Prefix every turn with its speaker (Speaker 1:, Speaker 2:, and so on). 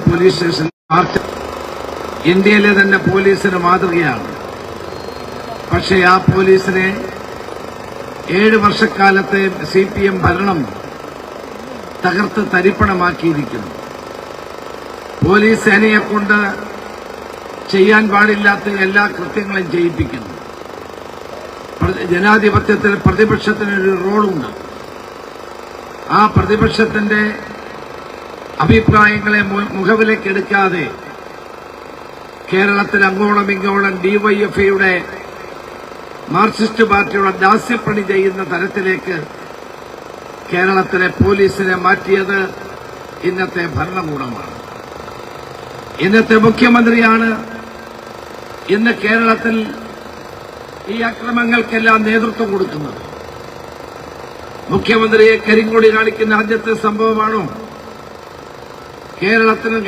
Speaker 1: Police station ഇന്ത്യയിലെ തന്നെ പോലീസിന് മാതൃകയാണ്. പക്ഷേ ആ പോലീസിനെ 7 വർഷക്കാലത്തെ CPM ഭരണം തകർത്ത് തരിപ്പണമാക്കിയിരിക്കുന്നു. പോലീസ് സേനയെക്കൊണ്ട് ചെയ്യാൻ പാടില്ലാത്ത എല്ലാ കൃത്യങ്ങളും ചെയ്യിപ്പിക്കുന്നു. ജനാധിപത്യത്തിൽ പ്രതിപക്ഷത്തിനൊരു റോളുണ്ട്. ആ പ്രതിപക്ഷത്തിന്റെ അഭിപ്രായങ്ങളെ മുഖവിലക്കെടുക്കാതെ കേരളത്തിൽ അങ്ങോളം ഇങ്ങോളം DYFIയുടെ മാർക്സിസ്റ്റ് പാർട്ടിയുടെ ദാസ്യപ്പണി ചെയ്യുന്ന തരത്തിലേക്ക് കേരളത്തിലെ പോലീസിനെ മാറ്റിയത് ഇന്നത്തെ ഭരണകൂടമാണ്. ഇന്നത്തെ മുഖ്യമന്ത്രിയാണ് ഇന്ന് കേരളത്തിൽ ഈ അക്രമങ്ങൾക്കെല്ലാം നേതൃത്വം കൊടുക്കുന്നത്. മുഖ്യമന്ത്രിയെ കരിങ്കൊടി കാണിക്കുന്ന ആദ്യത്തെ സംഭവമാണോ കേരളത്തിന്